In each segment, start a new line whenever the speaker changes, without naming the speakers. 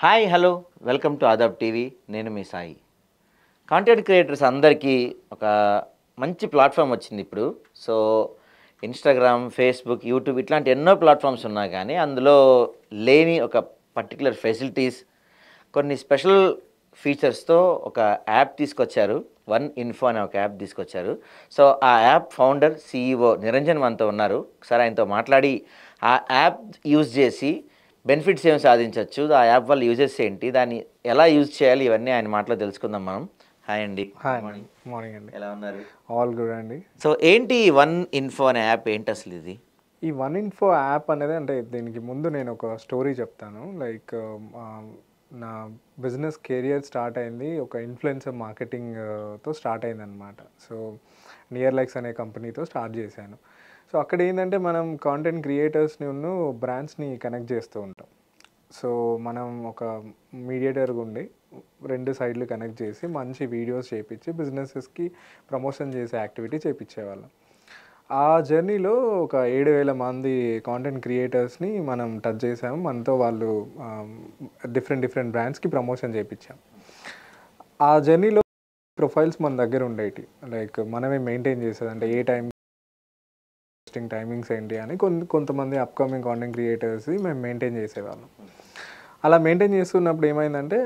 Hi hello welcome to Aadab TV. నేను మీ Sai. Content creators అందరికీ ఒక మంచి ప్లాట్ఫామ్ వచ్చింది ఇప్పుడు. సో ఇన్స్టాగ్రామ్, ఫేస్బుక్, యూట్యూబ్ ఇట్లాంటి ఎన్నో ప్లాట్ఫామ్స్ ఉన్నా కానీ అందులో లేని ఒక పర్టికులర్ ఫెసిలిటీస్, కొన్ని స్పెషల్ ఫీచర్స్తో ఒక యాప్ తీసుకొచ్చారు. వన్ ఇన్ఫో అనే ఒక యాప్ తీసుకొచ్చారు. సో ఆ యాప్ ఫౌండర్, సిఇఓ నిరంజన్ మనతో ఉన్నారు. ఒకసారి ఆయనతో మాట్లాడి ఆ యాప్ యూజ్ చేసి బెనిఫిట్స్ ఏమి సాధించవచ్చు, ఆ యాప్ వల్ల యూజెస్ ఏంటి, దాన్ని ఎలా యూజ్ చేయాలి, ఇవన్నీ ఆయన మాటలో తెలుసుకుందాం మనం. హాయ్ అండి.
హాయ్ అండి. మార్నింగ్ అండి.
ఎలా ఉన్నారు?
ఆల్ గుడ్ అండి.
సో ఏంటి వన్ ఇన్ఫో అనే యాప్, ఏంటి అసలు ఇది?
ఈ వన్ ఇన్ఫో యాప్ అనేది అంటే దీనికి ముందు నేను ఒక స్టోరీ చెప్తాను. లైక్ నా బిజినెస్ కెరియర్ స్టార్ట్ అయింది ఒక ఇన్ఫ్లుయెన్సర్ మార్కెటింగ్తో స్టార్ట్ అయిందనమాట. సో నియర్ లైక్స్ అనే కంపెనీతో స్టార్ట్ చేశాను. సో అక్కడ ఏంటంటే మనం కాంటెంట్ క్రియేటర్స్ని బ్రాండ్స్ని కనెక్ట్ చేస్తూ ఉంటాం. సో మనం ఒక మీడియేటర్గా ఉండి రెండు సైడ్లు కనెక్ట్ చేసి మంచి వీడియోస్ చేయించి బిజినెసెస్కి ప్రమోషన్ చేసే యాక్టివిటీ చేయించేవాళ్ళం. ఆ జర్నీలో ఒక 7,000 మంది కాంటెంట్ క్రియేటర్స్ని మనం టచ్ చేసాము. మనతో వాళ్ళు డిఫరెంట్ బ్రాండ్స్కి ప్రమోషన్ చేయించాం. ఆ జర్నీలో ప్రొఫైల్స్ మన దగ్గర ఉండేవి. లైక్ మనమే మెయింటైన్ చేసేది, అంటే ఏ టైం టైమింగ్స్ ఏంటి అని కొంతమంది అప్కమింగ్ కాంటెంట్ క్రియేటర్స్ మేము మెయింటైన్ చేసేవాళ్ళం. అలా మెయింటైన్ చేస్తున్నప్పుడు ఏమైందంటే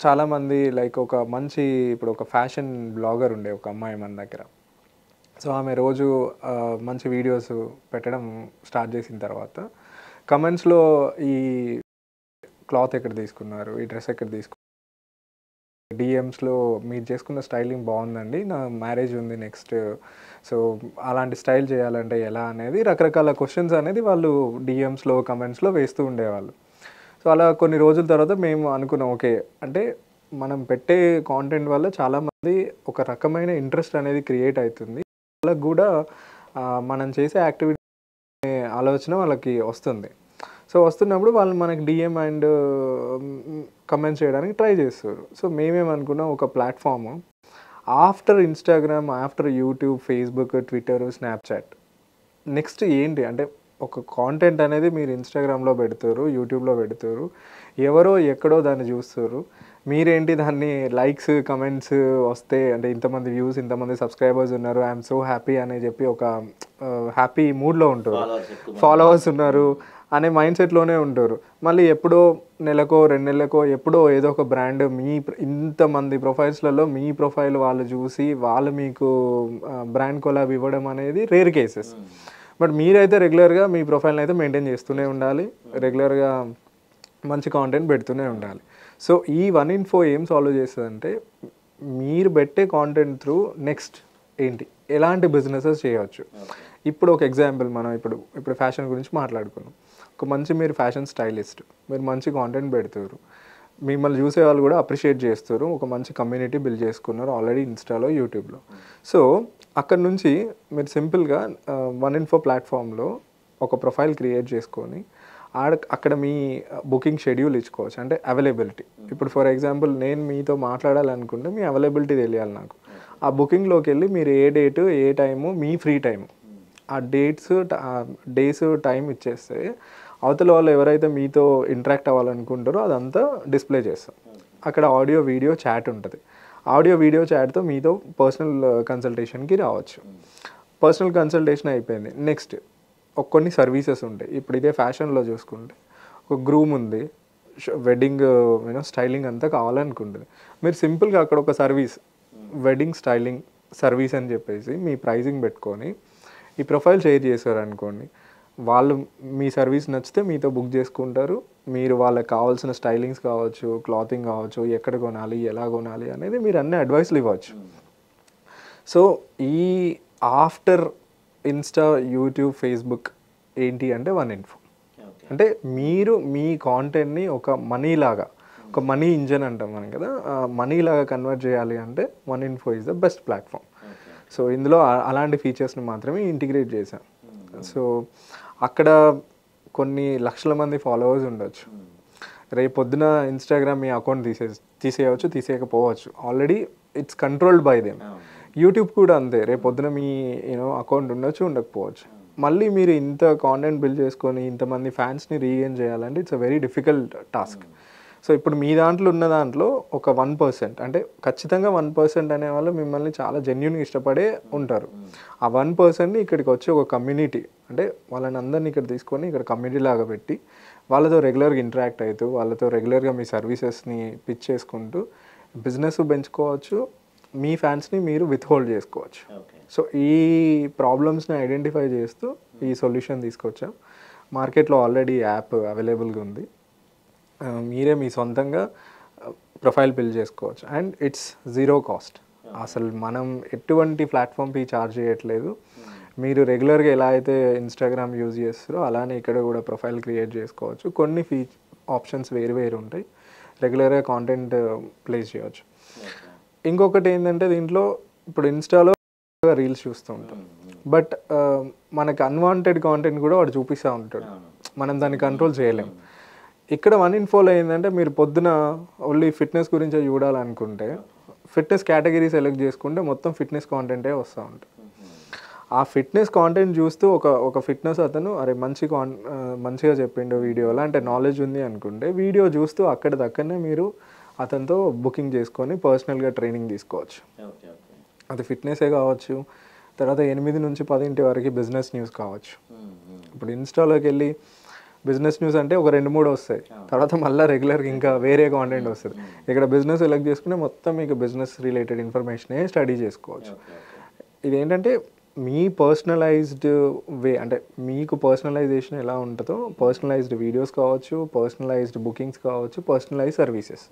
చాలామంది లైక్ ఒక మంచి ఇప్పుడు ఒక ఫ్యాషన్ బ్లాగర్ ఉండే ఒక అమ్మాయి మన దగ్గర. సో ఆమె రోజు మంచి వీడియోస్ పెట్టడం స్టార్ట్ చేసిన తర్వాత కమెంట్స్లో ఈ క్లాత్ ఎక్కడ తీసుకున్నారు, ఈ డ్రెస్ ఎక్కడ తీసుకున్నారు, డిఎమ్స్లో మీరు చేసుకున్న స్టైలింగ్ బాగుందండి, నా మ్యారేజ్ ఉంది నెక్స్ట్, సో అలాంటి స్టైల్ చేయాలంటే ఎలా అనేది రకరకాల క్వశ్చన్స్ అనేది వాళ్ళు డిఎమ్స్లో కమెంట్స్లో వేస్తూ ఉండేవాళ్ళు. సో అలా కొన్ని రోజుల తర్వాత మేము అనుకున్నాం, ఓకే అంటే మనం పెట్టే కాంటెంట్ వల్ల చాలామంది ఒక రకమైన ఇంట్రెస్ట్ అనేది క్రియేట్ అవుతుంది, వాళ్ళకి కూడా మనం చేసే యాక్టివిటీ ఆలోచన వాళ్ళకి వస్తుంది. సో వస్తున్నప్పుడు వాళ్ళు మనకి డిఎం అండ్ కమెంట్స్ చేయడానికి ట్రై చేస్తారు. సో మేమేమనుకున్నాం, ఒక platform after Instagram, after YouTube, Facebook, Twitter, Snapchat next ఏంటి అంటే ఒక కాంటెంట్ అనేది మీరు ఇన్స్టాగ్రామ్లో పెడతారు, యూట్యూబ్లో పెడతారు, ఎవరో ఎక్కడో దాన్ని చూస్తారు, మీరేంటి దాన్ని లైక్స్ కమెంట్స్ వస్తే అంటే ఇంతమంది వ్యూస్, ఇంతమంది సబ్స్క్రైబర్స్ ఉన్నారు, ఐఎమ్ సో హ్యాపీ అని చెప్పి ఒక హ్యాపీ మూడ్లో ఉంటారు, ఫాలోవర్స్ ఉన్నారు అనే మైండ్ సెట్లోనే ఉంటారు. మళ్ళీ ఎప్పుడో నెలకో 2 నెలలకో ఎప్పుడో ఏదో ఒక బ్రాండ్ మీ ఇంతమంది ప్రొఫైల్స్లలో మీ ప్రొఫైల్ వాళ్ళు చూసి వాళ్ళు మీకు బ్రాండ్ కొలాబ్ ఇవ్వడం అనేది రేర్ కేసెస్. బట్ మీరైతే రెగ్యులర్గా మీ ప్రొఫైల్ని అయితే మెయింటైన్ చేస్తూనే ఉండాలి, రెగ్యులర్గా మంచి కాంటెంట్ పెడుతూనే ఉండాలి. సో ఈ వన్ ఇన్ఫో ఏం సాల్వ్ చేస్తుందంటే మీరు పెట్టే కాంటెంట్ త్రూ నెక్స్ట్ ఏంటి ఎలాంటి బిజినెసెస్ చేయవచ్చు. ఇప్పుడు ఒక ఎగ్జాంపుల్ మనం ఇప్పుడు ఫ్యాషన్ గురించి మాట్లాడుకున్నాం. ఒక మంచి మీరు ఫ్యాషన్ స్టైలిస్ట్, మీరు మంచి కాంటెంట్ పెడతారు, మిమ్మల్ని చూసే వాళ్ళు కూడా అప్రిషియేట్ చేస్తారు, ఒక మంచి కమ్యూనిటీ బిల్డ్ చేసుకున్నారు ఆల్రెడీ ఇన్స్టాలో, యూట్యూబ్లో. సో అక్కడ నుంచి మీరు సింపుల్గా వన్ ఇన్ఫో ప్లాట్ఫామ్లో ఒక ప్రొఫైల్ క్రియేట్ చేసుకొని అక్కడ మీ బుకింగ్ షెడ్యూల్ ఇచ్చుకోవచ్చు, అంటే అవైలబిలిటీ. ఇప్పుడు ఫర్ ఎగ్జాంపుల్ నేను మీతో మాట్లాడాలనుకుంటే మీ అవైలబిలిటీ తెలియాలి నాకు. ఆ బుకింగ్లోకి వెళ్ళి మీరు ఏ డేటు, ఏ టైము, మీ ఫ్రీ టైము, ఆ డేస్ టైం ఇచ్చేస్తే అవతల వాళ్ళు ఎవరైతే మీతో ఇంటరాక్ట్ అవ్వాలనుకుంటారో అదంతా డిస్ప్లే చేస్తాం. అక్కడ ఆడియో వీడియో చాట్ ఉంటుంది. ఆడియో వీడియో చాట్తో మీతో పర్సనల్ కన్సల్టేషన్కి రావచ్చు. పర్సనల్ కన్సల్టేషన్ అయిపోయింది. నెక్స్ట్ కొన్ని సర్వీసెస్ ఉంటాయి. ఇప్పుడు ఇదే ఫ్యాషన్లో చూసుకుంటే ఒక గ్రూమ్ ఉంది, వెడ్డింగ్ స్టైలింగ్ అంతా కావాలనుకుంటుంది. మీరు సింపుల్గా అక్కడ ఒక సర్వీస్, వెడ్డింగ్ స్టైలింగ్ సర్వీస్ అని చెప్పేసి మీ ప్రైజింగ్ పెట్టుకొని ఈ ప్రొఫైల్ షేర్ చేశారు అనుకోండి, వాళ్ళు మీ సర్వీస్ నచ్చితే మీతో బుక్ చేసుకుంటారు. మీరు వాళ్ళకి కావాల్సిన స్టైలింగ్స్ కావచ్చు, క్లాతింగ్ కావచ్చు, ఎక్కడ కొనాలి, ఎలా కొనాలి అనేది మీరు అన్ని అడ్వైస్లు ఇవ్వచ్చు. సో ఈ ఆఫ్టర్ ఇన్స్టా, యూట్యూబ్, ఫేస్బుక్ ఏంటి అంటే వన్ ఇన్ఫో. అంటే మీరు మీ కాంటెంట్ని ఒక మనీలాగా, ఒక మనీ ఇంజన్ అంటాం మనం కదా, మనీలాగా కన్వర్ట్ చేయాలి అంటే one info is the best platform. So ఇందులో అలాంటి ఫీచర్స్ని మాత్రమే ఇంటిగ్రేట్ చేశాం. సో అక్కడ కొన్ని లక్షల మంది ఫాలోవర్స్ ఉండొచ్చు. రేపు పొద్దున ఇన్స్టాగ్రామ్ మీ అకౌంట్ తీసేయవచ్చు, తీసేయకపోవచ్చు. Already it's controlled by them. YouTube కూడా అంతే, రేపు పొద్దున మీ అకౌంట్ ఉండొచ్చు, ఉండకపోవచ్చు. మళ్ళీ మీరు ఇంత కాంటెంట్ బిల్డ్ చేసుకొని ఇంతమంది ఫ్యాన్స్ని రీగెయిన్ చేయాలంటే it's a very difficult task. So ఇప్పుడు మీ దాంట్లో ఉన్న దాంట్లో ఒక 1%, అంటే ఖచ్చితంగా 1% అనే వాళ్ళు మిమ్మల్ని చాలా జెన్యున్గా ఇష్టపడే ఉంటారు. ఆ 1%ని ఇక్కడికి వచ్చి ఒక కమ్యూనిటీ, అంటే వాళ్ళని అందరినీ ఇక్కడ తీసుకొని ఇక్కడ కమ్యూనిటీ లాగా పెట్టి వాళ్ళతో రెగ్యులర్గా ఇంటరాక్ట్ అవుతూ వాళ్ళతో రెగ్యులర్గా మీ సర్వీసెస్ని పిచ్ చేసుకుంటూ బిజినెస్ పెంచుకోవచ్చు, మీ ఫ్యాన్స్ని మీరు విత్హోల్డ్ చేసుకోవచ్చు. సో ఈ ప్రాబ్లమ్స్ని ఐడెంటిఫై చేస్తూ ఈ సొల్యూషన్ తీసుకొచ్చాం. మార్కెట్లో ఆల్రెడీ యాప్ అవైలబుల్గా ఉంది. మీరే మీ సొంతంగా ప్రొఫైల్ బిల్డ్ చేసుకోవచ్చు అండ్ ఇట్స్ జీరో కాస్ట్. అసలు మనం ఎటువంటి ప్లాట్ఫామ్ ఫీ ఛార్జ్ చేయట్లేదు. మీరు రెగ్యులర్గా ఎలా అయితే ఇన్స్టాగ్రామ్ యూజ్ చేస్తారో అలానే ఇక్కడ కూడా ప్రొఫైల్ క్రియేట్ చేసుకోవచ్చు. కొన్ని ఆప్షన్స్ వేరు వేరు ఉంటాయి. రెగ్యులర్గా కాంటెంట్ ప్లేస్ చేయవచ్చు. ఇంకొకటి ఏంటంటే దీంట్లో ఇప్పుడు ఇన్స్టాలో రీల్స్ చూస్తూ ఉంటాం, బట్ మనకు అన్వాంటెడ్ కాంటెంట్ కూడా వాడు చూపిస్తూ ఉంటాడు, మనం దాన్ని కంట్రోల్ చేయలేం. ఇక్కడ 1-in-4 ఏంటంటే మీరు పొద్దున ఓన్లీ ఫిట్నెస్ గురించే చూడాలనుకుంటే ఫిట్నెస్ కేటగిరీ సెలెక్ట్ చేసుకుంటే మొత్తం ఫిట్నెస్ కాంటెంటే వస్తూ ఉంటుంది. ఆ ఫిట్నెస్ కాంటెంట్ చూస్తూ ఒక ఫిట్నెస్ అతను అరే మంచిగా చెప్పిండు వీడియోలో అంటే నాలెడ్జ్ ఉంది అనుకుంటే వీడియో చూస్తూ అక్కడిదక్కడనే మీరు అతనితో బుకింగ్ చేసుకొని పర్సనల్గా ట్రైనింగ్ తీసుకోవచ్చు. అది ఫిట్నెసే కావచ్చు, తర్వాత 8 నుంచి 10 వరకు బిజినెస్ న్యూస్ కావచ్చు. ఇప్పుడు ఇన్స్టాలోకి వెళ్ళి బిజినెస్ న్యూస్ అంటే ఒక 2-3 వస్తాయి, తర్వాత మళ్ళీ రెగ్యులర్గా ఇంకా వేరే కాంటెంట్ వస్తుంది. ఇక్కడ బిజినెస్ సెలెక్ట్ చేసుకునే మొత్తం మీకు బిజినెస్ రిలేటెడ్ ఇన్ఫర్మేషనే స్టడీ చేసుకోవచ్చు. ఇదేంటంటే మీ పర్సనలైజ్డ్ వే, అంటే మీకు పర్సనలైజేషన్ ఎలా ఉంటుందో పర్సనలైజ్డ్ వీడియోస్ కావచ్చు, పర్సనలైజ్డ్ బుకింగ్స్ కావచ్చు, పర్సనలైజ్డ్ సర్వీసెస్.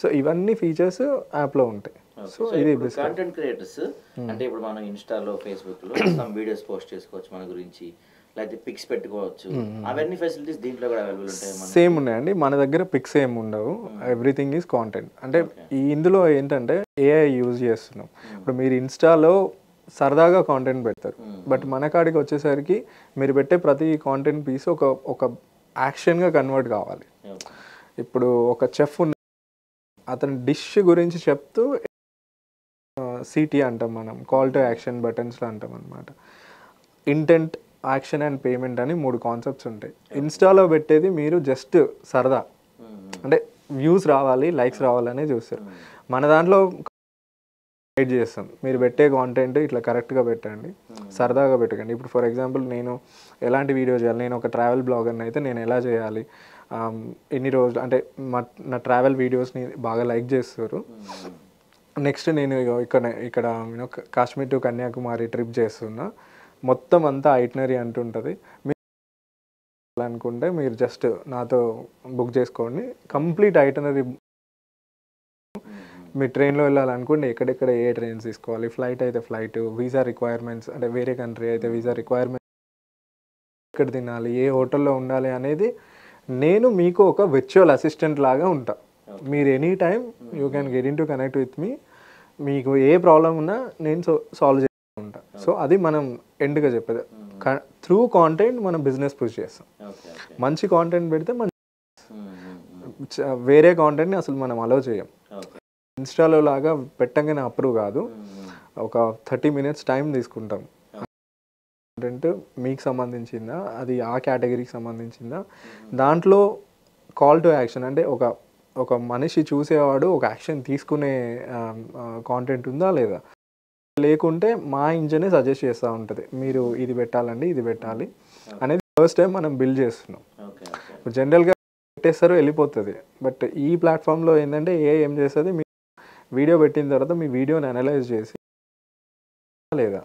సో ఇవన్నీ ఫీచర్స్ యాప్లో ఉంటాయి. సో ఇది
కంటెంట్ క్రియేటర్స్ అంటే ఇప్పుడు మనం ఇన్స్టాలో ఫేస్బుక్లో సమ్ వీడియోస్ పోస్ట్ చేసుకోవచ్చు మన గురించి, లేకపోతే పిక్స్ పెట్టుకోవచ్చు. అవన్నీ ఫెసిలిటీస్ దీంట్లో కూడా అవైలబుల్ ఉంటాయి.
సేమ్ ఉన్నాయండి, మన దగ్గర పిక్స్ ఏమి ఉండవు, ఎవ్రీథింగ్ ఈజ్ కాంటెంట్. అంటే ఇందులో ఏంటంటే ఏఐ యూజ్ చేస్తున్నాం. ఇప్పుడు మీరు ఇన్స్టాలో సరదాగా కాంటెంట్ పెడతారు, బట్ మన కాడికి వచ్చేసరికి మీరు పెట్టే ప్రతి కాంటెంట్ పీస్ ఒక యాక్షన్గా కన్వర్ట్ కావాలి. ఇప్పుడు ఒక చెఫ్ ఉన్న అతని డిష్ గురించి చెప్తూ సిటీ అంటాం మనం, కాల్ టు యాక్షన్ బటన్స్లో అంటాం అనమాట. ఇంటెంట్, యాక్షన్ అండ్ పేమెంట్ అని 3 కాన్సెప్ట్స్ ఉంటాయి. ఇన్స్టాలో పెట్టేది మీరు జస్ట్ సరదా, అంటే వ్యూస్ రావాలి, లైక్స్ రావాలనే చూస్తారు. మన దాంట్లో గైడ్ చేస్తాం, మీరు పెట్టే కాంటెంట్ ఇట్లా కరెక్ట్గా పెట్టండి, సరదాగా పెట్టకండి. ఇప్పుడు ఫర్ ఎగ్జాంపుల్ నేను ఎలాంటి వీడియో చేయాలి, నేను ఒక ట్రావెల్ బ్లాగర్ని అయితే నేను ఎలా చేయాలి, ఎన్ని రోజులు అంటే నా ట్రావెల్ వీడియోస్ని బాగా లైక్ చేస్తారు. నెక్స్ట్ నేను ఇక్కడ కాశ్మీర్ టు కన్యాకుమారి ట్రిప్ చేస్తున్నా, మొత్తం అంతా ఐటనరీ అంటుంటుంది. మీరు అనుకుంటే మీరు జస్ట్ నాతో బుక్ చేసుకోండి, కంప్లీట్ ఐటనరీ. మీ ట్రైన్లో వెళ్ళాలనుకోండి ఎక్కడెక్కడ ఏ ట్రైన్స్ తీసుకోవాలి, ఫ్లైట్ అయితే ఫ్లైట్, వీసా రిక్వైర్మెంట్స్ అంటే వేరే కంట్రీ అయితే వీసా రిక్వైర్మెంట్స్, ఎక్కడ తినాలి, ఏ హోటల్లో ఉండాలి అనేది నేను మీకు ఒక విర్చువల్ అసిస్టెంట్ లాగా ఉంటా. మీరు any time you can get in to connect with మీ, మీకు ఏ ప్రాబ్లం ఉన్నా నేను సాల్వ్ చేస్తూ ఉంటా. సో అది మనం ఎండ్గా చెప్పేది, త్రూ కాంటెంట్ మనం బిజినెస్ పుష్ చేస్తాం. మంచి కాంటెంట్ పెడితే వేరే కాంటెంట్ని అసలు మనం అలౌ చేయం. ఇన్స్టాలో లాగా పెట్టంగానే అప్రూవ్ కాదు, ఒక 30 minutes టైం తీసుకుంటాం. కంటెంట్ మీకు సంబంధించిందా, అది ఆ కేటగిరీకి సంబంధించిందా, దాంట్లో కాల్ టు యాక్షన్ అంటే ఒక మనిషి చూసేవాడు ఒక యాక్షన్ తీసుకునే కాంటెంట్ ఉందా లేదా, లేకుంటే మా ఇంజనే సజెస్ట్ చేస్తూ ఉంటుంది మీరు ఇది పెట్టాలండి, ఇది పెట్టాలి అనేది ఫస్ట్ టైం మనం బిల్డ్ చేస్తున్నాం. ఇప్పుడు జనరల్గా పెట్టేస్తారు వెళ్ళిపోతుంది, బట్ ఈ ప్లాట్ఫామ్లో ఏంటంటే ఏం చేస్తుంది, మీ వీడియో పెట్టిన తర్వాత మీ వీడియోని అనలైజ్ చేసి లేదా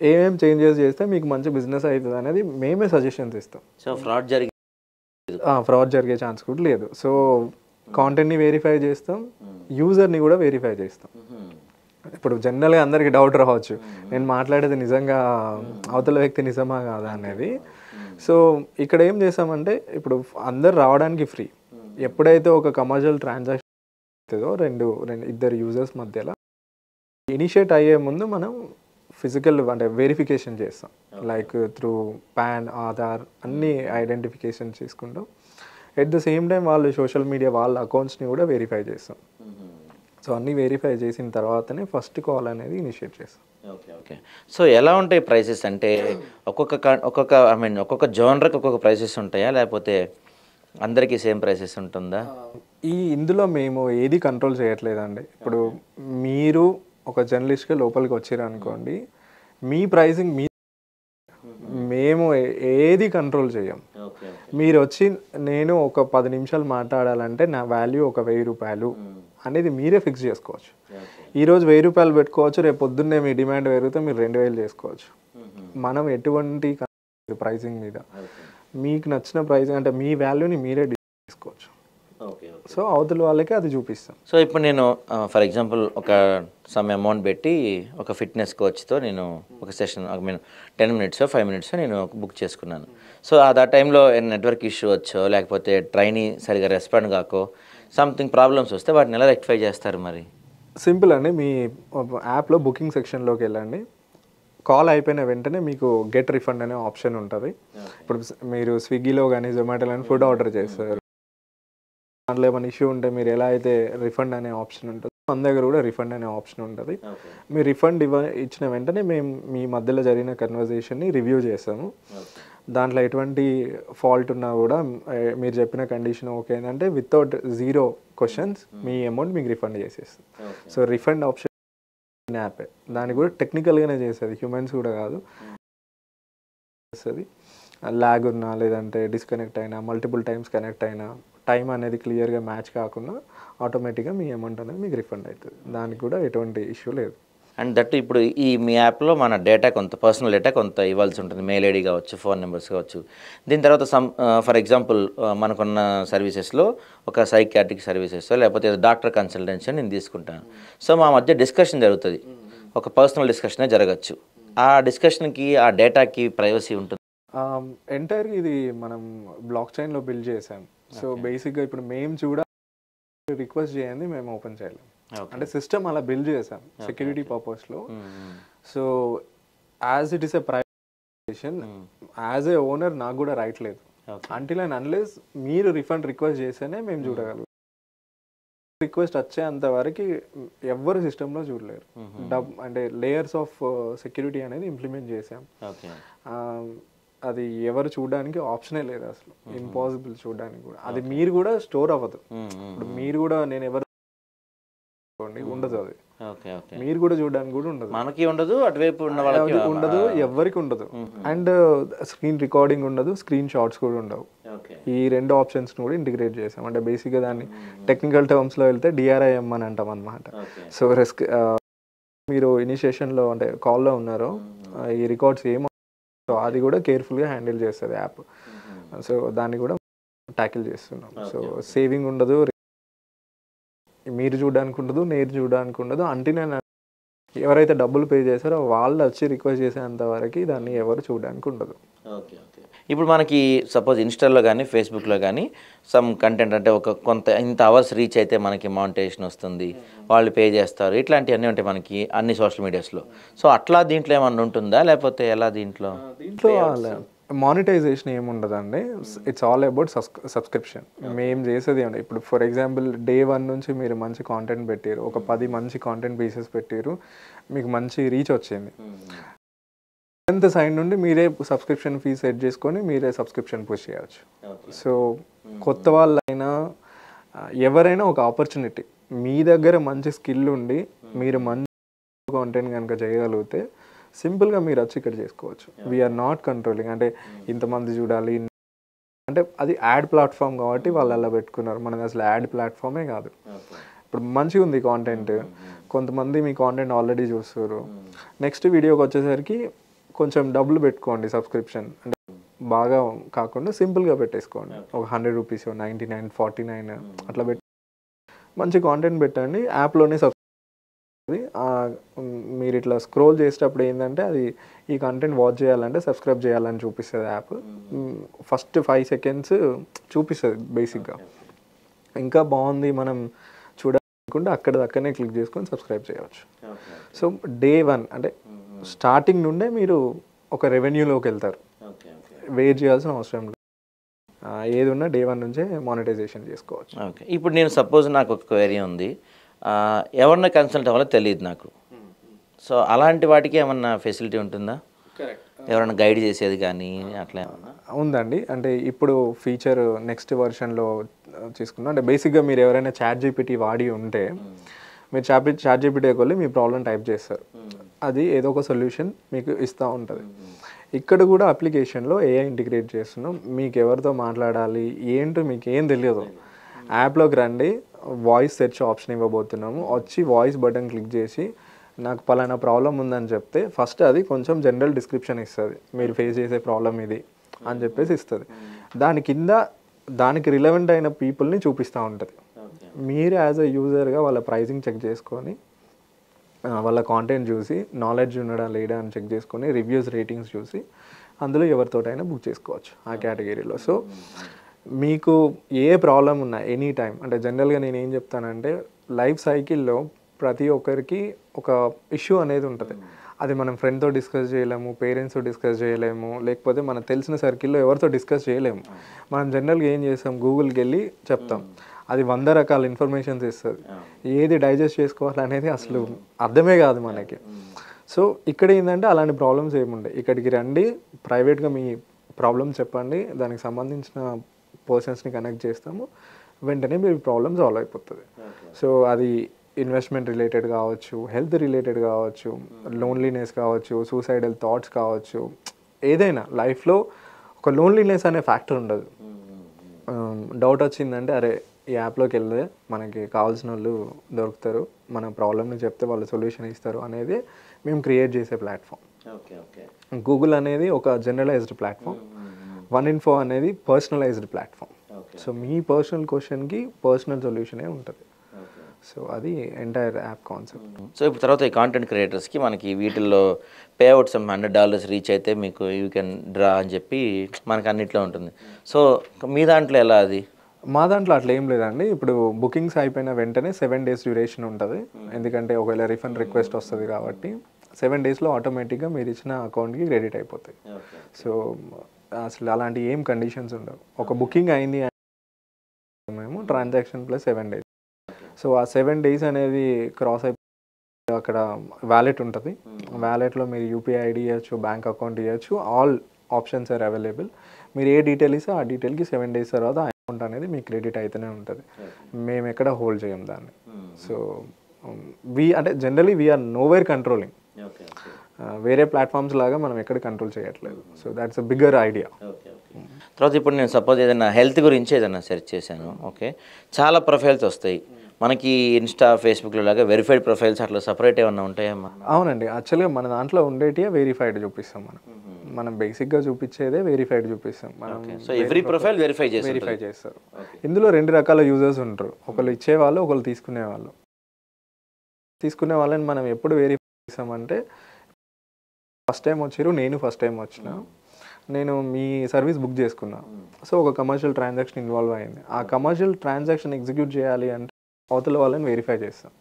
ఏమేమి చేంజెస్ చేస్తే మీకు మంచి బిజినెస్ అవుతుంది అనేది మేమే సజెషన్స్ ఇస్తాం.
సో
ఫ్రాడ్ జరిగే ఛాన్స్ కూడా లేదు. సో కాంటెంట్ని వెరిఫై చేస్తాం, యూజర్ని కూడా వెరిఫై చేస్తాం. ఇప్పుడు జనరల్గా అందరికీ డౌట్ రావచ్చు, నేను మాట్లాడేది నిజంగా అవతల వ్యక్తి నిజమా కాదా అనేది. సో ఇక్కడ ఏం చేస్తామంటే ఇప్పుడు అందరు రావడానికి ఫ్రీ, ఎప్పుడైతే ఒక కమర్షియల్ ట్రాన్సాక్షన్ అవుతుందో ఇద్దరు యూజర్స్ మధ్యలో ఇనిషియేట్ అయ్యే ముందు మనం ఫిజికల్ అంటే వెరిఫికేషన్ చేస్తాం, లైక్ త్రూ పాన్, ఆధార్ అన్నీ ఐడెంటిఫికేషన్ చేసుకుంటాం. ఎట్ ద సేమ్ టైం వాళ్ళు సోషల్ మీడియా వాళ్ళ అకౌంట్స్ని కూడా వెరిఫై చేస్తాం. సో అన్నీ వెరిఫై చేసిన తర్వాతనే ఫస్ట్ కాల్ అనేది ఇనిషియేట్ చేస్తాం.
Okay okay. సో ఎలా ఉంటాయి ప్రైసెస్ అంటే ఒక్కొక్క జోనర్కి ఒక్కొక్క ప్రైసెస్ ఉంటాయా, లేకపోతే అందరికీ సేమ్ ప్రైసెస్ ఉంటుందా?
ఇందులో మేము ఏది కంట్రోల్ చేయట్లేదండి. ఇప్పుడు మీరు ఒక జర్నలిస్ట్గా లోపలికి వచ్చారు అనుకోండి, మీ ప్రైసింగ్ మేము ఏది కంట్రోల్ చేయం. మీరు వచ్చి నేను ఒక 10 నిమిషాలు మాట్లాడాలంటే నా వాల్యూ ఒక 1000 రూపాయలు అనేది మీరే ఫిక్స్ చేసుకోవచ్చు. ఈరోజు 1000 రూపాయలు పెట్టుకోవచ్చు, రేపు పొద్దున్నే మీ డిమాండ్ పెరిగితే మీరు 2000 చేసుకోవచ్చు. మనం ఎటువంటి ప్రైసింగ్ మీద మీకు నచ్చిన ప్రైసింగ్ అంటే మీ వాల్యూని మీరే తీసుకోవచ్చు. సో అవతల వాళ్ళకి అది చూపిస్తాం.
సో ఇప్పుడు నేను ఫర్ ఎగ్జాంపుల్ ఒక సమ్ అమౌంట్ పెట్టి ఒక ఫిట్నెస్ కోచ్తో నేను ఒక సెషన్ 10 మినిట్స్ 5 మినిట్స్ నేను బుక్ చేసుకున్నాను. సో ఆ టైంలో నెట్వర్క్ ఇష్యూ వచ్చో, లేకపోతే ట్రైనీ సరిగా రెస్పాండ్ కాకో, సంథింగ్ ప్రాబ్లమ్స్ వస్తే వాటిని ఎలా రెక్టిఫై చేస్తారు మరి?
సింపుల్ అండి. మీ యాప్లో బుకింగ్ సెక్షన్లోకి వెళ్ళండి. కాల్ అయిపోయిన వెంటనే మీకు గెట్ రిఫండ్ అనే ఆప్షన్ ఉంటుంది. ఇప్పుడు మీరు స్విగ్గీలో కానీ జొమాటోలో కానీ ఫుడ్ ఆర్డర్ చేస్తారు, దాంట్లో ఏమైనా ఇష్యూ ఉంటే మీరు ఎలా అయితే రిఫండ్ అనే ఆప్షన్ ఉంటుంది, మన దగ్గర కూడా రిఫండ్ అనే ఆప్షన్ ఉంటుంది. మీరు రిఫండ్ ఇచ్చిన వెంటనే మేము మీ మధ్యలో జరిగిన కన్వర్జేషన్ని రివ్యూ చేస్తాము. దాంట్లో ఎటువంటి ఫాల్ట్ ఉన్నా కూడా మీరు చెప్పిన కండిషన్ ఓకే అంటే వితౌట్ 0 క్వశ్చన్స్ మీ అమౌంట్ మీకు రిఫండ్ చేసేస్తుంది. సో రిఫండ్ ఆప్షన్ యాపే, దాన్ని కూడా టెక్నికల్గానే చేస్తుంది, హ్యూమన్స్ కూడా కాదు. చేస్తుంది ల్యాగ్ ఉన్నా, లేదంటే డిస్కనెక్ట్ అయినా, మల్టిపుల్ టైమ్స్ కనెక్ట్ అయినా, టైం అనేది క్లియర్గా మ్యాచ్ కాకుండా ఆటోమేటిక్గా మీ అమౌంట్ అనేది మీకు రిఫండ్ అవుతుంది. దానికి కూడా ఎటువంటి ఇష్యూ లేదు.
అండ్ దట్ ఇప్పుడు ఈ మీ యాప్లో మన డేటా కొంత పర్సనల్ డేటా కొంత ఇవ్వాల్సి ఉంటుంది, మెయిల్ ఐడి కావచ్చు, ఫోన్ నెంబర్స్ కావచ్చు. దీని తర్వాత ఫర్ ఎగ్జాంపుల్ మనకున్న సర్వీసెస్లో ఒక సైకియాట్రిక్ సర్వీసెస్ లేకపోతే డాక్టర్ కన్సల్టెన్సీ నేను తీసుకుంటాను. సో మా మధ్య డిస్కషన్ జరుగుతుంది, ఒక పర్సనల్ డిస్కషనే జరగచ్చు. ఆ డిస్కషన్కి ఆ డేటాకి ప్రైవసీ ఉంటుంది.
ఎంటైర్గా ఇది మనం బ్లాక్ చైన్లో బిల్డ్ చేసాం. సో బేసిక్గా ఇప్పుడు మేము చూడ రిక్వెస్ట్ చేయండి మేము ఓపెన్ చేయలేం, అంటే సిస్టమ్ అలా బిల్డ్ చేసాం సెక్యూరిటీ పర్పస్లో. So as it is a privation, as a owner నాకు కూడా రైట్ లేదు. అంటిల్ అండ్ అన్లెస్ మీరు రిఫండ్ రిక్వెస్ట్ చేస్తేనే మేము చూడగలం. రిక్వెస్ట్ వచ్చేంత వరకు ఎవ్వరు సిస్టంలో చూడలేరు. అంటే లేయర్స్ ఆఫ్ సెక్యూరిటీ అనేది ఇంప్లిమెంట్ చేసాం. అది ఎవరు చూడడానికి ఆప్షనే లేదు అసలు, ఇంపాసిబుల్ చూడడానికి కూడా. అది మీరు కూడా స్టోర్ అవ్వదు. ఇప్పుడు మీరు కూడా నేను ఎవరు ఉండదు, అది మీరు కూడా చూడడానికి కూడా ఉండదు,
మనకి ఉండదు, అటువైపు ఉన్న వాళ్ళకి
ఉండదు, ఎవరికి ఉండదు. అండ్ స్క్రీన్ రికార్డింగ్ ఉండదు, స్క్రీన్ షాట్స్ కూడా ఉండవు. ఈ 2 ఆప్షన్స్ కూడా ఇంటిగ్రేట్ చేసాం. అంటే బేసిక్గా దాన్ని టెక్నికల్ టర్మ్స్లో వెళ్తే DRIM అని అంటాం అనమాట. సో మీరు ఇనిషియేషన్లో అంటే కాల్లో ఉన్నారో ఈ రికార్డ్స్ ఏమో, సో అది కూడా కేర్ఫుల్గా హ్యాండిల్ చేస్తుంది యాప్. సో దాన్ని కూడా ట్యాకిల్ చేస్తున్నాం. సో సేవింగ్ ఉండదు, మీరు చూడడానికి ఉండదు, నేను చూడడానికి ఉండదు. అంటే నేను ఎవరైతే డబ్బులు పే చేశారో వాళ్ళు వచ్చి రిక్వెస్ట్ చేసేంత వరకు దాన్ని ఎవరు చూడడానికి ఉండదు.
Okay okay. ఇప్పుడు మనకి సపోజ్ ఇన్స్టాలో కానీ ఫేస్బుక్లో కానీ సమ్ కంటెంట్ అంటే కొంత ఇంత అవర్స్ రీచ్ అయితే మనకి మానిటైజేషన్ వస్తుంది, వాళ్ళు పే చేస్తారు, ఇట్లాంటివన్నీ ఉంటాయి మనకి అన్ని సోషల్ మీడియాస్లో. సో అట్లా దీంట్లో ఏమన్నా ఉంటుందా, లేకపోతే ఎలా? దీంట్లో
మానిటైజేషన్ ఏముండదండి. It's all about subscription. మేము చేసేది ఏమన్నా, ఇప్పుడు ఫర్ ఎగ్జాంపుల్ Day 1 నుంచి మీరు మంచి కాంటెంట్ పెట్టారు, ఒక 10 మంచి కాంటెంట్ పీసెస్ పెట్టారు, మీకు మంచి రీచ్ వచ్చింది. 10th సైడ్ నుండి మీరే సబ్స్క్రిప్షన్ ఫీ సెట్ చేసుకొని మీరే సబ్స్క్రిప్షన్ పుష్ చేయవచ్చు. సో కొత్త వాళ్ళైనా ఎవరైనా ఒక ఆపర్చునిటీ, మీ దగ్గర మంచి స్కిల్ ఉండి మీరు మంచి కాంటెంట్ కనుక చేయగలిగితే సింపుల్గా మీరు వచ్చి ఇక్కడ చేసుకోవచ్చు. వీఆర్ నాట్ కంట్రోలింగ్, అంటే ఇంతమంది చూడాలి అంటే అది యాడ్ ప్లాట్ఫామ్ కాబట్టి వాళ్ళు అలా పెట్టుకున్నారు. మనది అసలు యాడ్ ప్లాట్ఫామే కాదు. ఇప్పుడు మంచిగా ఉంది కాంటెంట్, కొంతమంది మీ కాంటెంట్ ఆల్రెడీ చూస్తారు, నెక్స్ట్ వీడియోకి వచ్చేసరికి కొంచెం డబ్బులు పెట్టుకోండి సబ్స్క్రిప్షన్, అంటే బాగా కాకుండా సింపుల్గా పెట్టేసుకోండి. ఒక 100 రూపీస్ 99 49 అట్లా పెట్టి మంచి కాంటెంట్ పెట్టండి. యాప్లోనే మీరు ఇట్లా స్క్రోల్ చేసేటప్పుడు ఏంటంటే అది ఈ కంటెంట్ వాచ్ చేయాలంటే సబ్స్క్రైబ్ చేయాలని చూపిస్తుంది యాప్. ఫస్ట్ 5 సెకండ్స్ చూపిస్తుంది బేసిక్గా. ఇంకా బాగుంది మనం చూడాలనుకుంటే అక్కడనే క్లిక్ చేసుకొని సబ్స్క్రైబ్ చేయవచ్చు. సో Day 1 అంటే స్టార్టింగ్ నుండే మీరు ఒక రెవెన్యూలోకి వెళ్తారు, వెయిట్ చేయాల్సిన అవసరం లేదు. ఏది ఉన్నా Day 1 నుంచే మానిటైజేషన్ చేసుకోవచ్చు.
ఓకే. ఇప్పుడు నేను సపోజ్ నాకు ఒక క్వెరీ ఉంది, ఎవరిని కన్సల్ట్ అవ్వాలో తెలియదు నాకు. సో అలాంటి వాటికి ఏమన్నా ఫెసిలిటీ ఉంటుందా?
కరెక్ట్.
ఎవరైనా గైడ్ చేసేది కానీ అట్లా ఏమన్నా?
ఉందండి. అంటే ఇప్పుడు ఫీచర్ నెక్స్ట్ వెర్షన్‌లో తీసుకున్నాం. అంటే బేసిక్‌గా మీరు ఎవరైనా చాట్ జీపీటీ వాడి ఉంటే, మీరు చాట్ జీపీటీకి వెళ్ళి మీ ప్రాబ్లమ్ టైప్ చేస్తారు. అది ఏదో ఒక సొల్యూషన్ మీకు ఇస్తూ ఉంటుంది. ఇక్కడ కూడా అప్లికేషన్‌లో ఏఐ ఇంటిగ్రేట్ చేస్తున్నాం. మీకు ఎవరితో మాట్లాడాలి, ఏంటో మీకు ఏం తెలియదు. యాప్‌లోకి రండి, వాయిస్ సెర్చ్ ఆప్షన్ ఇవ్వబోతున్నాము. వచ్చి వాయిస్ బటన్ క్లిక్ చేసి నాకు పలానా ప్రాబ్లం ఉందని చెప్తే ఫస్ట్ అది కొంచెం జనరల్ డిస్క్రిప్షన్ ఇస్తుంది. మీరు ఫేస్ చేసే ప్రాబ్లం ఇది అని చెప్పేసి ఇస్తుంది. దాని కింద దానికి రిలవెంట్ అయిన పీపుల్ని చూపిస్తూ ఉంటుంది. మీరు యాజ్ అ యూజర్గా వాళ్ళ ప్రైజింగ్ చెక్ చేసుకొని, వాళ్ళ కాంటెంట్ చూసి, నాలెడ్జ్ ఉండడా లేడా అని చెక్ చేసుకొని, రివ్యూస్ రేటింగ్స్ చూసి అందులో ఎవరితోటైనా బుక్ చేసుకోవచ్చు ఆ కేటగిరీలో. సో మీకు ఏ ప్రాబ్లం ఉన్నా ఎనీ టైం, అంటే జనరల్గా నేను ఏం చెప్తానంటే లైఫ్ సైకిల్లో ప్రతి ఒక్కరికి ఒక ఇష్యూ అనేది ఉంటుంది. అది మనం ఫ్రెండ్తో డిస్కస్ చేయలేము, పేరెంట్స్తో డిస్కస్ చేయలేము, లేకపోతే మనకు తెలిసిన సర్కిల్లో ఎవరితో డిస్కస్ చేయలేము. మనం జనరల్గా ఏం చేస్తాం, గూగుల్కి వెళ్ళి చెప్తాం. అది 100 రకాల ఇన్ఫర్మేషన్స్ ఇస్తుంది. ఏది డైజెస్ట్ చేసుకోవాలనేది అసలు అర్థమే కాదు మనకి. సో ఇక్కడ ఏంటంటే అలాంటి ప్రాబ్లమ్స్ ఏముంటాయి, ఇక్కడికి రండి, ప్రైవేట్గా మీ ప్రాబ్లమ్ చెప్పండి, దానికి సంబంధించిన పర్సన్స్ని కనెక్ట్ చేస్తాము, వెంటనే మీ ప్రాబ్లమ్ సాల్వ్ అయిపోతుంది. సో అది ఇన్వెస్ట్మెంట్ రిలేటెడ్ కావచ్చు, హెల్త్ రిలేటెడ్ కావచ్చు, లోన్లీనెస్ కావచ్చు, సూసైడల్ థాట్స్ కావచ్చు, ఏదైనా లైఫ్లో ఒక లోన్లీనెస్ అనే ఫ్యాక్టర్ ఉండదు. డౌట్ వచ్చిందంటే అరే ఈ యాప్లోకి వెళ్తే మనకి కావాల్సిన వాళ్ళు దొరుకుతారు, మన ప్రాబ్లమ్ని చెప్తే వాళ్ళు సొల్యూషన్ ఇస్తారు అనేది మేము క్రియేట్ చేసే ప్లాట్ఫామ్. గూగుల్ అనేది ఒక జనరలైజ్డ్ ప్లాట్ఫామ్, 1info అనేది పర్సనలైజ్డ్ ప్లాట్ఫామ్. సో మీ పర్సనల్ క్వశ్చన్కి పర్సనల్ సొల్యూషనే ఉంటుంది. సో అది ఎంటైర్ యాప్ కాన్సెప్ట్.
సో ఇప్పుడు తర్వాత ఈ కాంటెంట్ క్రియేటర్స్కి మనకి వీటిల్లో పేఅవుట్ సమ్ $100 రీచ్ అయితే మీకు యూ కెన్ డ్రా అని చెప్పి మనకి అన్నిట్లో ఉంటుంది. సో మీ దాంట్లో ఎలా అది?
మా దాంట్లో అట్లా ఏం లేదండి. ఇప్పుడు బుకింగ్స్ అయిపోయిన వెంటనే 7 days డ్యూరేషన్ ఉంటుంది. ఎందుకంటే ఒకవేళ రిఫండ్ రిక్వెస్ట్ వస్తుంది కాబట్టి 7 daysలో ఆటోమేటిక్గా మీరు ఇచ్చిన అకౌంట్కి క్రెడిట్ అయిపోతాయి. సో అసలు అలాంటి ఏం కండిషన్స్ ఉండవు. ఒక బుకింగ్ అయింది మేము ట్రాన్సాక్షన్ ప్లస్ 7 days. సో ఆ 7 days అనేది క్రాస్ అయిపోయి అక్కడ వ్యాలెట్ ఉంటుంది. వ్యాలెట్లో మీరు యూపీఐ ఐడి ఇవ్వచ్చు, బ్యాంక్ అకౌంట్ ఇవ్వచ్చు, ఆల్ ఆప్షన్స్ ఆర్ అవైలబుల్. మీరు ఏ డీటెయిల్ ఇస్తే ఆ డీటెయిల్కి 7 days తర్వాత ఆ అమౌంట్ అనేది మీకు క్రెడిట్ అయితేనే ఉంటుంది. మేము ఎక్కడ హోల్డ్ చేయం దాన్ని. సో అంటే జనరలీ వీఆర్ నోవేర్ కంట్రోలింగ్. వేరే ప్లాట్ఫామ్స్ లాగా మనం ఎక్కడ కంట్రోల్ చేయట్లేదు. So that's a bigger idea.
తర్వాత ఇప్పుడు నేను సపోజ్ ఏదైనా హెల్త్ గురించి ఏదైనా సెర్చ్ చేశాను, ఓకే, చాలా ప్రొఫైల్స్ వస్తాయి మనకి. ఇన్స్టా ఫేస్బుక్లో లాగా వెరిఫైడ్ ప్రొఫైల్స్ అట్లా సపరేట్ ఏమన్నా ఉంటాయమ్మా?
అవునండి, యాక్చువల్గా మన దాంట్లో ఉండేటివే వెరిఫైడ్ చూపిస్తాం. మనం బేసిక్గా చూపించేదే వెరిఫైడ్ చూపిస్తాం మనం.
సో ఎవ్రీ ప్రొఫైల్ వెరిఫై
చేస్తారు. ఇందులో 2 రకాల యూజర్స్ ఉంటారు, ఒకళ్ళు ఇచ్చేవాళ్ళు, ఒకళ్ళు తీసుకునేవాళ్ళు. తీసుకునే వాళ్ళని మనం ఎప్పుడు వెరిఫై చేస్తామంటే, ఫస్ట్ టైం వచ్చారు, నేను ఫస్ట్ టైం వచ్చిన, నేను మీ సర్వీస్ బుక్ చేసుకున్నా. సో ఒక కమర్షియల్ ట్రాన్సాక్షన్ ఇన్వాల్వ్ అయింది. ఆ కమర్షియల్ ట్రాన్సాక్షన్ ఎగ్జిక్యూట్ చేయాలి అంటే అవతల వాళ్ళని వెరిఫై చేస్తాం.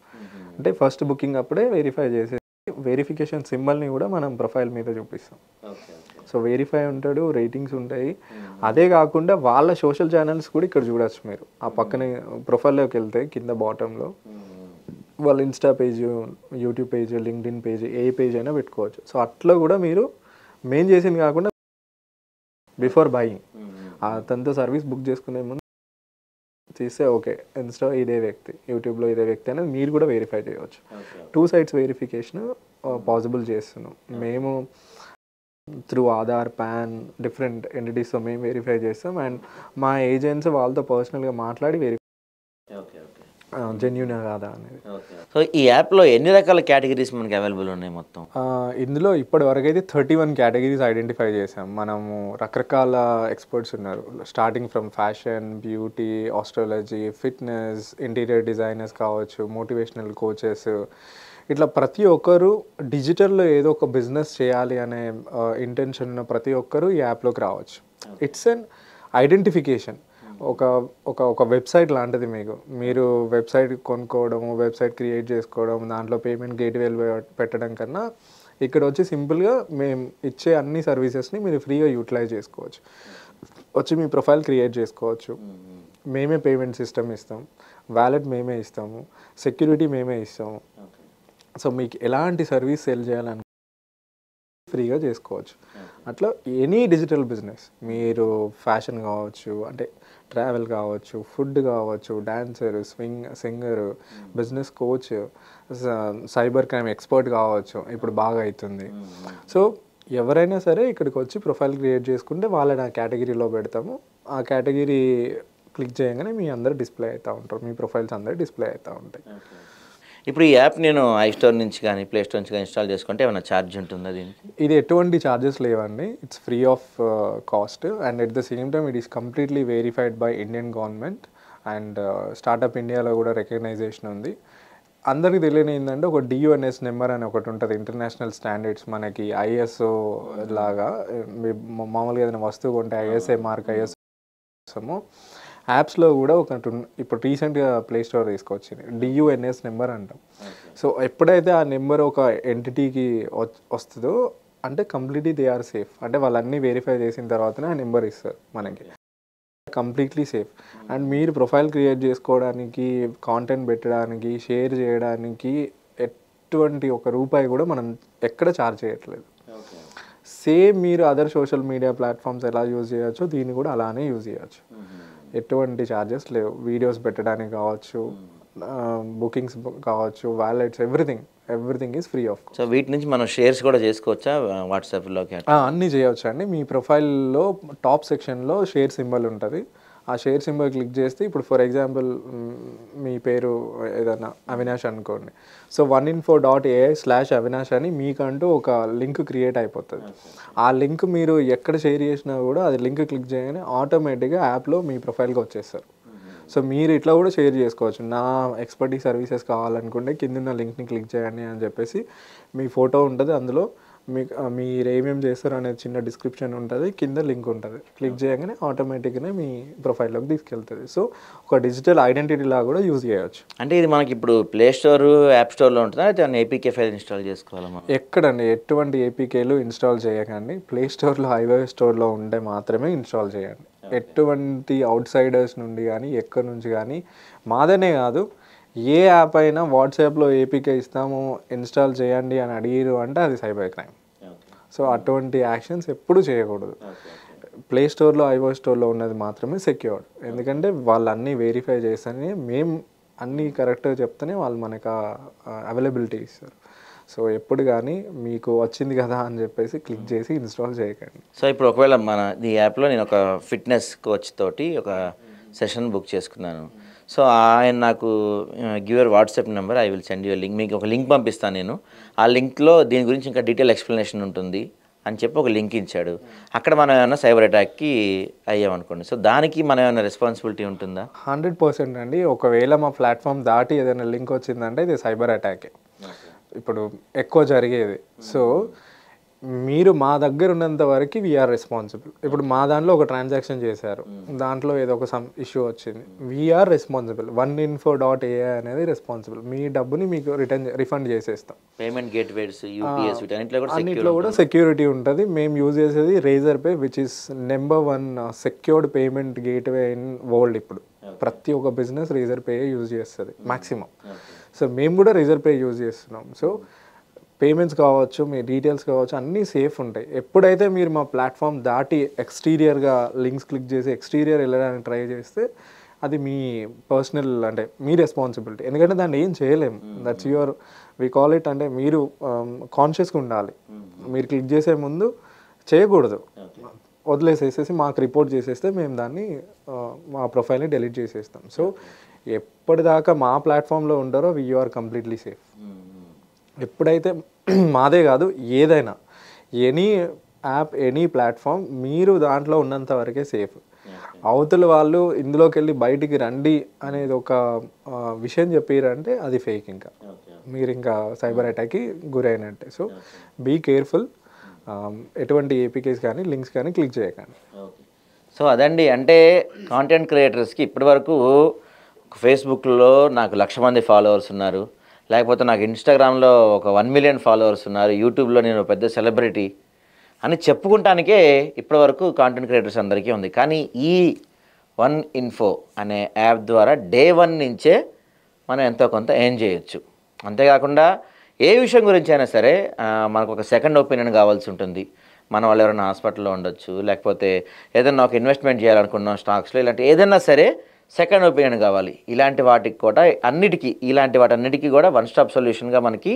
అంటే ఫస్ట్ బుకింగ్ అప్పుడే వెరిఫై చేసేసి వెరిఫికేషన్ సింబల్ని కూడా మనం ప్రొఫైల్ మీద చూపిస్తాం. సో వెరిఫై ఉంటాడు, రేటింగ్స్ ఉంటాయి. అదే కాకుండా వాళ్ళ సోషల్ ఛానల్స్ కూడా ఇక్కడ చూడొచ్చు మీరు. ఆ పక్కనే ప్రొఫైల్లోకి వెళ్తే కింద బాటంలో వాళ్ళ Insta page, YouTube page, LinkedIn page, ఏ పేజ్ అయినా పెట్టుకోవచ్చు. సో అట్లా కూడా మీరు మెయిన్ చేసింది కాకుండా బిఫోర్ బయింగ్ అతనితో సర్వీస్ బుక్ చేసుకునే ముందు తీస్తే ఓకే ఇన్స్టా ఇదే వ్యక్తి, యూట్యూబ్లో ఇదే వ్యక్తి అనేది మీరు కూడా వెరిఫై చేయవచ్చు. 2 sides వెరిఫికేషన్ పాసిబుల్ చేస్తున్నాం మేము. త్రూ ఆధార్, పాన్, డిఫరెంట్ ఎంటిటీస్తో మేము వెరిఫై చేస్తాం. అండ్ మా ఏజెంట్స్ వాళ్ళతో పర్సనల్గా మాట్లాడి వెరిఫై జెన్యూన్ కాదా అనేది.
సో ఈ యాప్లో ఎన్ని రకాల కేటగిరీస్ మనకి అవైలబుల్ ఉన్నాయి మొత్తం?
ఇందులో ఇప్పటి వరకు అయితే 31 కేటగిరీస్ ఐడెంటిఫై చేసాం. మనము రకరకాల ఎక్స్పర్ట్స్ ఉన్నారు, starting from fashion, beauty, astrology, fitness, interior designers కావచ్చు, మోటివేషనల్ కోచెస్, ఇట్లా ప్రతి ఒక్కరు డిజిటల్లో ఏదో ఒక బిజినెస్ చేయాలి అనే ఇంటెన్షన్ ఉన్న ప్రతి ఒక్కరు ఈ యాప్లోకి రావచ్చు. It's an identification. ఒక వెబ్సైట్ లాంటిది. మీరు వెబ్సైట్ కొనుక్కోవడం, వెబ్సైట్ క్రియేట్ చేసుకోవడం, దాంట్లో పేమెంట్ గేట్వేలు పెట్టడం కన్నా ఇక్కడ వచ్చి సింపుల్గా మేము ఇచ్చే అన్ని సర్వీసెస్ని మీరు ఫ్రీగా యూటిలైజ్ చేసుకోవచ్చు. వచ్చి మీ ప్రొఫైల్ క్రియేట్ చేసుకోవచ్చు. మేమే పేమెంట్ సిస్టమ్ ఇస్తాం, వ్యాలెట్ మేమే ఇస్తాము, సెక్యూరిటీ మేమే ఇస్తాము. సో మీకు ఎలాంటి సర్వీస్ సెల్ చేయాలని ఫ్రీగా చేసుకోవచ్చు. అట్లా ఎనీ డిజిటల్ బిజినెస్, మీరు ఫ్యాషన్ కావచ్చు, అంటే ట్రావెల్ కావచ్చు, ఫుడ్ కావచ్చు, dancer, singer, business coach, cyber crime expert కావచ్చు, ఇప్పుడు బాగా అవుతుంది. సో ఎవరైనా సరే ఇక్కడికి వచ్చి ప్రొఫైల్ క్రియేట్ చేసుకుంటే వాళ్ళని ఆ కేటగిరీలో పెడతాము. ఆ కేటగిరీ క్లిక్ చేయగానే మీ అందరు డిస్ప్లే అవుతూ ఉంటారు, మీ ప్రొఫైల్స్ అందరు డిస్ప్లే అవుతూ ఉంటాయి.
ఇప్పుడు ఈ యాప్ నేను ఐస్టోర్ నుంచి కానీ ప్లే స్టోర్ నుంచి కానీ ఇన్స్టాల్ చేసుకుంటే ఏమైనా ఛార్జ్ ఉంటుందా దీనికి?
ఇది ఎటువంటి ఛార్జెస్ లేవండి, it's free of cost and at the same time it is completely verified by Indian government and startup ఇండియాలో కూడా రికగ్నైజేషన్ ఉంది. అందరికీ తెలియని ఏంటంటే ఒక డియుఎన్ఎస్ నెంబర్ అని ఒకటి ఉంటుంది, ఇంటర్నేషనల్ స్టాండర్డ్స్, మనకి ఐఎస్ఓ లాగా. మామూలుగా ఏదైనా వస్తువు కొంటే ఐఎస్ఐ మార్క్, ఐఎస్ఓ యాప్స్లో కూడా ఇప్పుడు రీసెంట్గా ప్లే స్టోర్ తీసుకొచ్చింది, డియుఎన్ఎస్ నెంబర్ అంటాం. సో ఎప్పుడైతే ఆ నెంబర్ ఒక ఎంటిటీకి వస్తుందో అంటే కంప్లీట్లీ దే ఆర్ సేఫ్, అంటే వాళ్ళన్నీ వెరిఫై చేసిన తర్వాతనే ఆ నెంబర్ ఇస్తారు మనకి, కంప్లీట్లీ సేఫ్. అండ్ మీరు ప్రొఫైల్ క్రియేట్ చేసుకోవడానికి, కాంటెంట్ పెట్టడానికి, షేర్ చేయడానికి ఎటువంటి ఒక రూపాయి కూడా మనం ఎక్కడ ఛార్జ్ చేయట్లేదు. సేమ్ మీరు అదర్ సోషల్ మీడియా ప్లాట్ఫామ్స్ ఎలా యూజ్ చేయొచ్చో దీన్ని కూడా అలానే యూజ్ చేయొచ్చు. ఎటువంటి ఛార్జెస్ లేవు. వీడియోస్ పెట్టడానికి కావచ్చు, బుకింగ్స్ కావచ్చు, wallets, everything is free of.
So వీటి నుంచి మనం షేర్స్ కూడా చేసుకోవచ్చా వాట్సాప్లోకి?
అన్నీ చేయవచ్చు అండి. మీ ప్రొఫైల్లో టాప్ సెక్షన్లో షేర్ సింబల్ ఉంటుంది. ఆ షేర్ సింబల్ క్లిక్ చేస్తే ఇప్పుడు ఫర్ ఎగ్జాంపుల్ మీ పేరు ఏదైనా అవినాష్ అనుకోండి. సో 1info.ai/అవినాష్ అని మీకంటూ ఒక లింక్ క్రియేట్ అయిపోతుంది. ఆ లింక్ మీరు ఎక్కడ షేర్ చేసినా కూడా అది లింక్ క్లిక్ చేయగానే ఆటోమేటిక్గా యాప్లో మీ ప్రొఫైల్కి వచ్చేస్తారు. సో మీరు ఇట్లా కూడా షేర్ చేసుకోవచ్చు. నా ఎక్స్పర్టీ సర్వీసెస్ కావాలనుకుంటే కింద లింక్ని క్లిక్ చేయండి అని చెప్పేసి మీ ఫోటో ఉంటుంది, అందులో మీరు ఏమేమి చేస్తారు అనేది చిన్న డిస్క్రిప్షన్ ఉంటుంది, కింద లింక్ ఉంటుంది. క్లిక్ చేయగానే ఆటోమేటిక్గానే మీ ప్రొఫైల్లోకి తీసుకెళ్తుంది. సో ఒక డిజిటల్ ఐడెంటిటీ లాగా కూడా యూజ్ చేయవచ్చు.
అంటే ఇది మనకి ఇప్పుడు ప్లే స్టోర్, యాప్ స్టోర్లో ఉంటుందా, అయితే ఏపీకే ఫైల్ ఇన్స్టాల్ చేసుకోవాలా?
ఎక్కడండి ఎటువంటి ఏపీకేలు ఇన్స్టాల్ చేయకండి. ప్లే స్టోర్లో, iOS స్టోర్లో ఉంటే మాత్రమే ఇన్స్టాల్ చేయండి. ఎటువంటి అవుట్ సైడర్స్ నుండి కానీ ఎక్కడి నుంచి కానీ, మాదనే కాదు ఏ యాప్ అయినా వాట్సాప్లో ఏపీకే ఇస్తాము ఇన్స్టాల్ చేయండి అని అడిగారు అంటే అది సైబర్ క్రైమ్. సో అటువంటి యాక్షన్స్ ఎప్పుడూ చేయకూడదు. ప్లే స్టోర్లో, iOS స్టోర్లో ఉన్నది మాత్రమే సెక్యూర్డ్. ఎందుకంటే వాళ్ళు అన్నీ వెరిఫై చేస్తేనే, మేము అన్నీ కరెక్ట్గా చెప్తేనే వాళ్ళు మనకు అవైలబిలిటీ ఇస్తారు. సో ఎప్పుడు కానీ మీకు వచ్చింది కదా అని చెప్పేసి క్లిక్ చేసి ఇన్స్టాల్ చేయకండి.
సో ఇప్పుడు ఒకవేళ ఈ యాప్లో నేను ఒక ఫిట్నెస్ కోచ్ తోటి ఒక సెషన్ బుక్ చేసుకున్నాను. సో ఆయన నాకు give your WhatsApp number, I will send you link, మీకు ఒక లింక్ పంపిస్తాను నేను. ఆ లింక్లో దీని గురించి ఇంకా డీటెయిల్ ఎక్స్ప్లెనేషన్ ఉంటుంది అని చెప్పి ఒక లింక్ ఇచ్చాడు. అక్కడ మనం ఏమైనా సైబర్ అటాక్కి అయ్యామనుకోండి, సో దానికి మనం ఏమైనా రెస్పాన్సిబిలిటీ ఉంటుందా?
100% అండి. ఒకవేళ మా ప్లాట్ఫామ్ దాటి ఏదైనా లింక్ వచ్చిందంటే ఇది సైబర్ అటాకే ఇప్పుడు ఎక్కువ జరిగేది. సో మీరు మా దగ్గర ఉన్నంత వరకు వీఆర్ రెస్పాన్సిబుల్. ఇప్పుడు మా దాంట్లో ఒక ట్రాన్సాక్షన్ చేశారు, దాంట్లో ఏదో ఒక ఇష్యూ వచ్చింది, వీఆర్ రెస్పాన్సిబుల్. 1info.ai అనేది రెస్పాన్సిబుల్. మీ డబ్బుని మీకు రిఫండ్ చేసేస్తాం.
పేమెంట్ గేట్వేస్, యూపీఎస్,
అన్నింటిలో కూడా సెక్యూరిటీ ఉంటుంది. మేము యూజ్ చేసేది Razorpay, which is number 1 secured payment gateway in world. ఇప్పుడు ప్రతి ఒక్క బిజినెస్ రేజర్ పే యూజ్ చేస్తుంది మ్యాక్సిమం. సో మేము కూడా రేజర్ పే యూజ్ చేస్తున్నాం. సో పేమెంట్స్ కావచ్చు, మీ డీటెయిల్స్ కావచ్చు, అన్నీ సేఫ్ ఉంటాయి. ఎప్పుడైతే మీరు మా ప్లాట్ఫామ్ దాటి ఎక్స్టీరియర్గా లింక్స్ క్లిక్ చేసి ఎక్స్టీరియర్ వెళ్ళడానికి ట్రై చేస్తే అది మీ పర్సనల్, అంటే మీ రెస్పాన్సిబిలిటీ. ఎందుకంటే దాన్ని ఏం చేయలేము. That's your, we call it, అంటే మీరు కాన్షియస్గా ఉండాలి. మీరు క్లిక్ చేసే ముందు చేయకూడదు, వదిలేసేసేసి మాకు రిపోర్ట్ చేసేస్తే మేము దాన్ని మా ప్రొఫైల్ని డెలీట్ చేసేస్తాం. సో ఎప్పటిదాకా మా ప్లాట్ఫామ్లో ఉంటారో యు ఆర్ కంప్లీట్లీ సేఫ్. ఎప్పుడైతే మాదే కాదు ఏదైనా, ఎనీ యాప్, ఎనీ ప్లాట్ఫామ్, మీరు దాంట్లో ఉన్నంత వరకే సేఫ్. అవతల వాళ్ళు ఇందులోకి వెళ్ళి బయటికి రండి అనేది ఒక విషయం చెప్పారంటే అది ఫేక్. ఇంకా మీరు ఇంకా సైబర్ అటాక్కి గురైనట్టే. So be careful. ఎటువంటి ఏపీకేస్ కానీ లింక్స్ కానీ క్లిక్ చేయకండి.
సో అదండి, అంటే కాంటెంట్ క్రియేటర్స్కి ఇప్పటివరకు ఫేస్బుక్లో నాకు 1,00,000 మంది ఫాలోవర్స్ ఉన్నారు, లేకపోతే నాకు ఇన్స్టాగ్రామ్లో ఒక 1 మిలియన్ ఫాలోవర్స్ ఉన్నారు, యూట్యూబ్లో నేను పెద్ద సెలబ్రిటీ అని చెప్పుకుంటానికే ఇప్పటివరకు కాంటెంట్ క్రియేటర్స్ అందరికీ ఉంది. కానీ ఈ 1info అనే యాప్ ద్వారా డే 1 నుంచే మనం ఎంతో కొంత ఎర్న్ చేయొచ్చు. అంతేకాకుండా ఏ విషయం గురించి అయినా సరే మనకు ఒక సెకండ్ ఒపీనియన్ కావాల్సి ఉంటుంది. మన వాళ్ళు ఎవరైనా హాస్పిటల్లో ఉండొచ్చు, లేకపోతే ఏదైనా ఒక ఇన్వెస్ట్మెంట్ చేయాలనుకున్నాం స్టాక్స్లో, ఇలాంటి ఏదైనా సరే సెకండ్ ఒపీనియన్ కావాలి. ఇలాంటి వాటికి కూడా ఇలాంటి వాటన్నిటికీ కూడా వన్ స్టాప్ సొల్యూషన్గా మనకి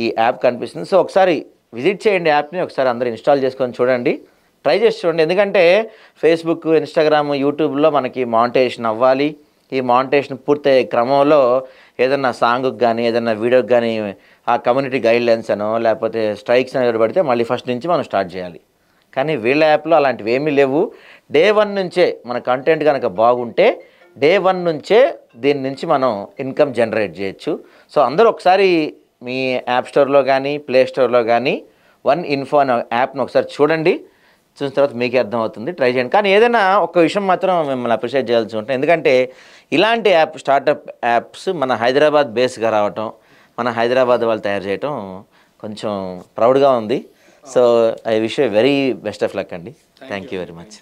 ఈ యాప్ కనిపిస్తుంది. సో ఒకసారి విజిట్ చేయండి యాప్ని, ఒకసారి అందరూ ఇన్స్టాల్ చేసుకొని చూడండి, ట్రై చేసి చూడండి. ఎందుకంటే ఫేస్బుక్, ఇన్స్టాగ్రామ్, యూట్యూబ్లో మనకి మానిటైజేషన్ అవ్వాలి. ఈ మానిటైజేషన్ పూర్తయ్యే క్రమంలో ఏదన్నా సాంగ్కి కానీ ఏదన్నా వీడియోకి కానీ ఆ కమ్యూనిటీ గైడ్లైన్స్ అనో లేకపోతే స్ట్రైక్స్ అని పడితే మళ్ళీ ఫస్ట్ నుంచి మనం స్టార్ట్ చేయాలి. కానీ వీళ్ళ యాప్లో అలాంటివి ఏమీ లేవు. డే 1 నుంచే మన కంటెంట్ కనుక బాగుంటే డే 1 నుంచే దీని నుంచి మనం ఇన్కమ్ జనరేట్ చేయొచ్చు. సో అందరూ ఒకసారి మీ యాప్ స్టోర్లో కానీ ప్లే స్టోర్లో కానీ వన్ ఇన్ఫో అనే యాప్ను ఒకసారి చూడండి. చూసిన తర్వాత మీకే అర్థమవుతుంది, ట్రై చేయండి. కానీ ఏదైనా ఒక విషయం మాత్రం మిమ్మల్ని అప్రిషియేట్ చేయాల్సి ఉంటుంది. ఎందుకంటే ఇలాంటి స్టార్టప్ యాప్స్ మన హైదరాబాద్ బేస్గా రావటం, మన హైదరాబాద్ వాళ్ళు తయారు చేయటం కొంచెం ప్రౌడ్గా ఉంది. So I wish you very best of luck అండి. Thank you very much.